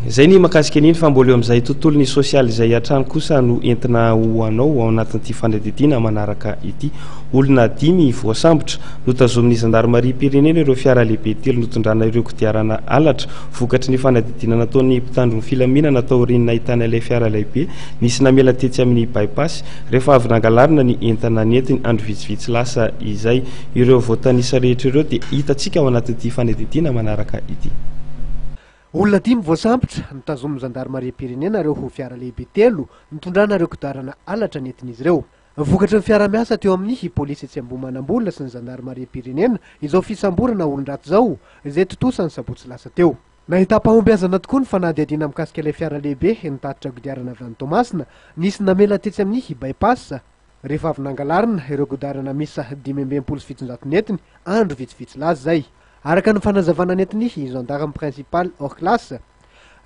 Zay ny makasika an'iny fa mbola eo amin'izay tontolony sosialy izay hatrany kosa no entina ho anao ao anatin'ity fanadidina manaraka ity. Olona 5 voasambotra notazomin'ny zandarmaria pirenena ireo fiara lehibe 3 notondrana ireo kodiarana alatra vokatry ny fanadidina nataon'ny mpitandron'ny filaminana tao aoriana ahitana ilay fiara lehibe nisy namela tetsy amin'ny bypass rehefa avy nangalarina ny entana nentiny andro vitsivitsy lasa izay ireo voatanisa rehetra ireo dia hitantsika ao anatin'ity fanadidina manaraka ity. Olona 5 voasambotra nitazomin'ny zandarmaria pirenena ireo ho fiara lehibe 3 nitondrana ireo kodiarana alatra nentin'izy ireo. Vokatry ny fiara-miasa teo amin'ny polisy etsy Ambohimanambola sy ny zandarmaria pirenena izao fisamborana olon-dratsy zao izay totosa ny sabotsy lasa teo. Nahita-pahombiazana tokoa ny fanadihadiana mikasika ilay fiara lehibe nitatitra kodiarana avy any Tomasina nisy namela tetsy amin'ny bypass rehefa avy nangalarina ireo kodiarana misa 527 nentiny andro vitsivitsy laza zay. Araka ny fanazavana nentiny gendarme principal hors classe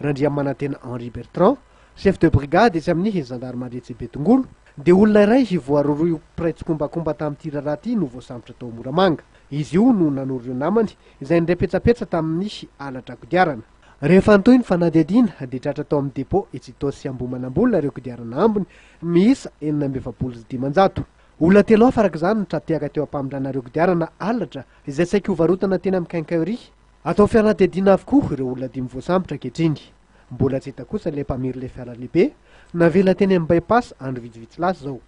Randriamanantena Henri Bertrand, chef de brigade etsy amin'ny gendarmerie etsy Betongolo, dia olona iray voaroroy praitsokombakomba tamin'ity raharaha ity no voasambotra tao Moramanga. Izy io no nanoro ireo namany izay nirepetsapetsa tamin'ny alatra kodiarana. Rehefa nitoy ny fanadihadiana dia tratra tao amin'ny dépôt etsy Tosy sy Ambohimanambola ireo kodiarana ambiny miisa 425. Olona 3 hafa araka izany nitratehaka teo ampamindrana ireo kodiarana alatra izay saika ho varotana teny amin'ny quincaillerie. Atao fianadihadiana avokoa ireo olona 5 voasambotra ankehitriny. Mbola tsy hita kosa ilay mpamiry ilay fiara lehibe navela teny amin'ny bypass andro vitsivitsy lasa zao.